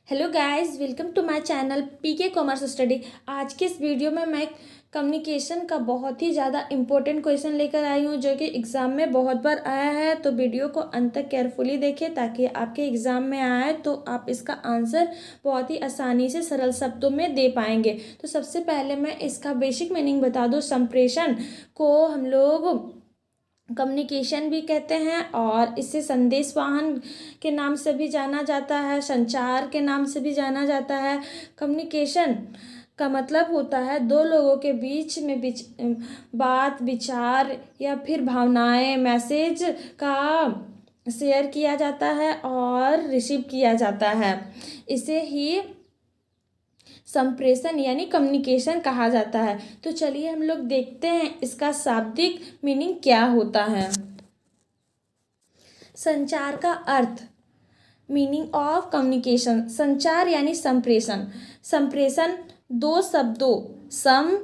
Hello guys, welcome to my channel PK commerce study. आज के इस वीडियो में मैं कम्युनिकेशन का बहुत ही ज़्यादा इम्पोर्टेंट क्वेश्चन लेकर आई हूँ जो कि एग्ज़ाम में बहुत बार आया है। तो वीडियो को अंत तक केयरफुली देखें ताकि आपके एग्ज़ाम में आए तो आप इसका आंसर बहुत ही आसानी से सरल शब्दों में दे पाएंगे। तो सबसे पहले मैं इसका बेसिक मीनिंग बता दूँ। संप्रेषण को हम लोग कम्युनिकेशन भी कहते हैं और इसे संदेशवाहन के नाम से भी जाना जाता है, संचार के नाम से भी जाना जाता है। कम्युनिकेशन का मतलब होता है दो लोगों के बीच में बात, विचार या फिर भावनाएं, मैसेज का शेयर किया जाता है और रिसीव किया जाता है। इसे ही संप्रेषण यानी कम्युनिकेशन कहा जाता है। तो चलिए हम लोग देखते हैं इसका शाब्दिक मीनिंग क्या होता है। संचार का अर्थ, मीनिंग ऑफ कम्युनिकेशन। संचार यानी संप्रेषण। संप्रेषण दो शब्दों सम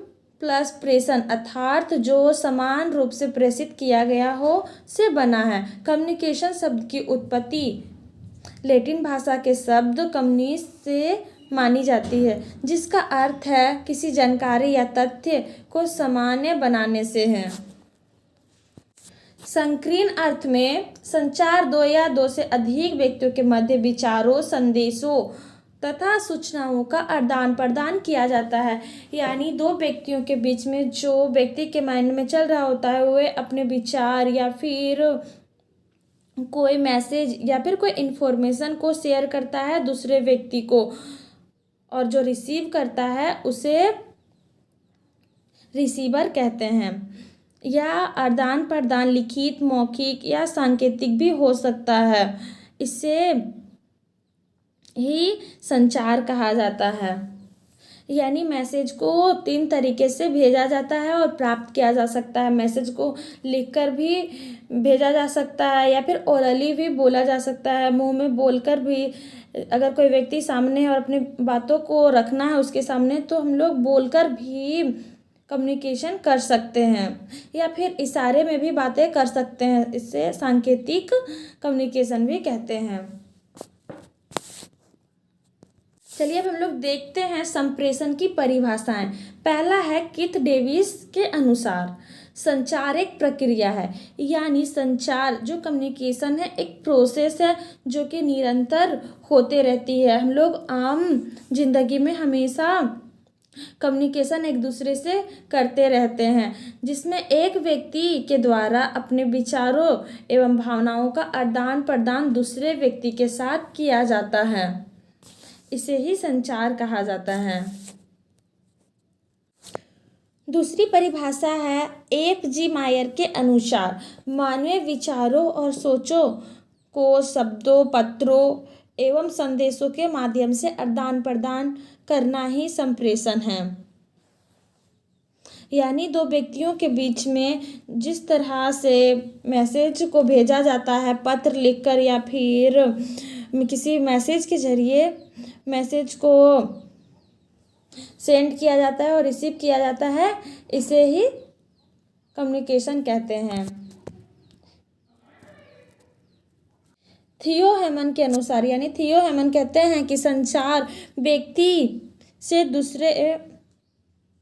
प्लस प्रेषण अर्थात जो समान रूप से प्रेषित किया गया हो से बना है। कम्युनिकेशन शब्द की उत्पत्ति लैटिन भाषा के शब्द कम्युनिस से मानी जाती है, जिसका अर्थ है किसी जानकारी या तथ्य को सामान्य बनाने से है। संकीर्ण अर्थ में संचार दो या दो से अधिक व्यक्तियों के मध्य विचारों, संदेशों तथा सूचनाओं का आदान प्रदान किया जाता है। यानी दो व्यक्तियों के बीच में जो व्यक्ति के माइंड में चल रहा होता है वे अपने विचार या फिर कोई मैसेज या फिर कोई इन्फॉर्मेशन को शेयर करता है दूसरे व्यक्ति को, और जो रिसीव करता है उसे रिसीवर कहते हैं। या आदान प्रदान लिखित, मौखिक या सांकेतिक भी हो सकता है। इसे ही संचार कहा जाता है। यानी मैसेज को तीन तरीके से भेजा जाता है और प्राप्त किया जा सकता है। मैसेज को लिखकर भी भेजा जा सकता है या फिर ओरली भी बोला जा सकता है, मुंह में बोलकर भी। अगर कोई व्यक्ति सामने है और अपनी बातों को रखना है उसके सामने तो हम लोग बोलकर भी कम्युनिकेशन कर सकते हैं या फिर इशारे में भी बातें कर सकते हैं। इससे सांकेतिक कम्युनिकेशन भी कहते हैं। चलिए अब हम लोग देखते हैं संप्रेषण की परिभाषाएं। पहला है कीथ डेविस के अनुसार संचार एक प्रक्रिया है, यानी संचार जो कम्युनिकेशन है एक प्रोसेस है जो कि निरंतर होते रहती है। हम लोग आम जिंदगी में हमेशा कम्युनिकेशन एक दूसरे से करते रहते हैं, जिसमें एक व्यक्ति के द्वारा अपने विचारों एवं भावनाओं का आदान प्रदान दूसरे व्यक्ति के साथ किया जाता है। इसे ही संचार कहा जाता है। दूसरी परिभाषा है F.G. मायर के अनुसार मानवीय विचारों और सोचों को शब्दों, पत्रों एवं संदेशों के माध्यम से आदान प्रदान करना ही संप्रेषण है। यानी दो व्यक्तियों के बीच में जिस तरह से मैसेज को भेजा जाता है, पत्र लिखकर या फिर किसी मैसेज के जरिए मैसेज को सेंड किया जाता है और रिसीव किया जाता है, इसे ही कम्युनिकेशन कहते हैं। थियो हेमन के अनुसार, यानी थियो हेमन कहते हैं कि संचार व्यक्ति से दूसरे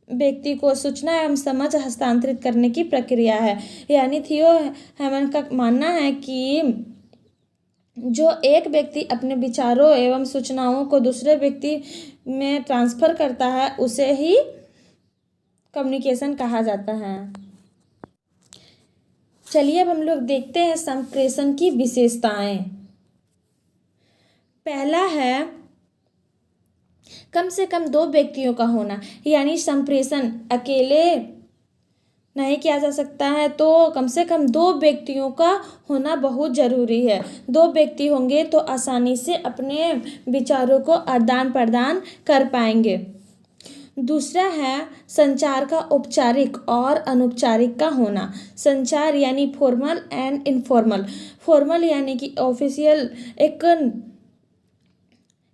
व्यक्ति को सूचना एवं समझ हस्तांतरित करने की प्रक्रिया है। यानी थियो हेमन का मानना है कि जो एक व्यक्ति अपने विचारों एवं सूचनाओं को दूसरे व्यक्ति में ट्रांसफर करता है उसे ही कम्युनिकेशन कहा जाता है। चलिए अब हम लोग देखते हैं संप्रेषण की विशेषताएं। पहला है कम से कम दो व्यक्तियों का होना, यानी संप्रेषण अकेले नहीं किया जा सकता है तो कम से कम दो व्यक्तियों का होना बहुत ज़रूरी है। दो व्यक्ति होंगे तो आसानी से अपने विचारों को आदान प्रदान कर पाएंगे। दूसरा है संचार का औपचारिक और अनौपचारिक का होना। संचार यानी फॉर्मल एंड इनफॉर्मल। फॉर्मल यानी कि ऑफिशियल, एक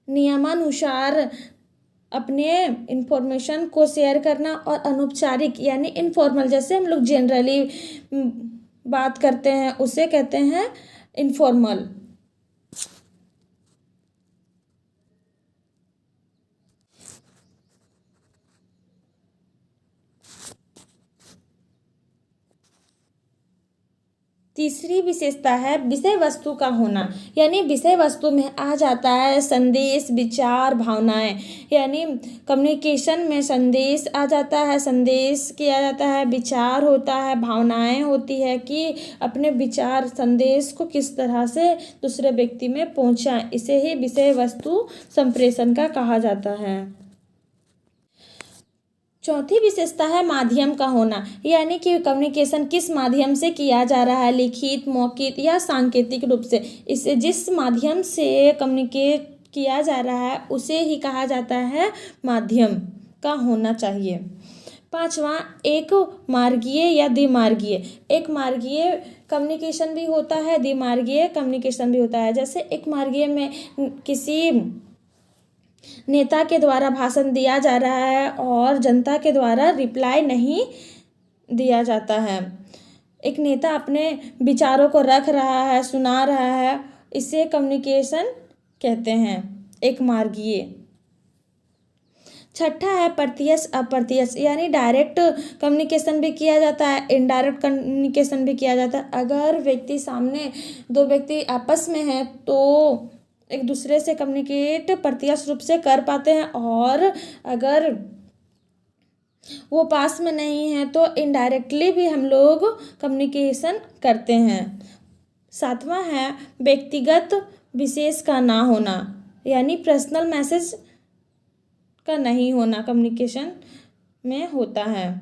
नियमानुसार अपने इंफॉर्मेशन को शेयर करना, और अनौपचारिक यानी इनफॉर्मल, जैसे हम लोग जनरली बात करते हैं उसे कहते हैं इनफॉर्मल। तीसरी विशेषता है विषय वस्तु का होना, यानी विषय वस्तु में आ जाता है संदेश, विचार, भावनाएं। यानी कम्युनिकेशन में संदेश आ जाता है, संदेश किया जाता है, विचार होता है, भावनाएं होती है कि अपने विचार संदेश को किस तरह से दूसरे व्यक्ति में पहुंचाएं। इसे ही विषय वस्तु संप्रेषण का कहा जाता है। चौथी विशेषता है माध्यम का होना, यानी कि कम्युनिकेशन किस माध्यम से किया जा रहा है, लिखित, मौखिक या सांकेतिक रूप से। इसे जिस माध्यम से कम्युनिकेट किया जा रहा है उसे ही कहा जाता है माध्यम का होना चाहिए। पांचवा, एक मार्गीय या द्विमार्गीय। एक मार्गीय कम्युनिकेशन भी होता है, द्विमार्गीय कम्युनिकेशन भी होता है। जैसे एक मार्गीय में किसी नेता के द्वारा भाषण दिया जा रहा है और जनता के द्वारा रिप्लाई नहीं दिया जाता है। एक नेता अपने विचारों को रख रहा है, सुना रहा है, इसे कम्युनिकेशन कहते हैं, एक मार्गीय। छठा है प्रत्यक्ष अप्रत्यक्ष, यानी डायरेक्ट कम्युनिकेशन भी किया जाता है, इनडायरेक्ट कम्युनिकेशन भी किया जाता है। अगर व्यक्ति सामने दो व्यक्ति आपस में हैं तो एक दूसरे से कम्युनिकेट प्रत्यक्ष रूप से कर पाते हैं, और अगर वो पास में नहीं है तो इनडायरेक्टली भी हम लोग कम्युनिकेशन करते हैं। सातवां है व्यक्तिगत विशेष का ना होना, यानी पर्सनल मैसेज का नहीं होना कम्युनिकेशन में होता है।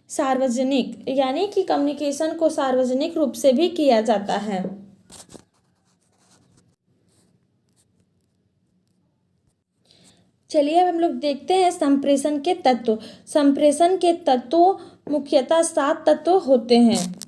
सार्वजनिक, यानी कि कम्युनिकेशन को सार्वजनिक रूप से भी किया जाता है। चलिए अब हम लोग देखते हैं संप्रेषण के तत्व। संप्रेषण के तत्व मुख्यतः 7 तत्व होते हैं।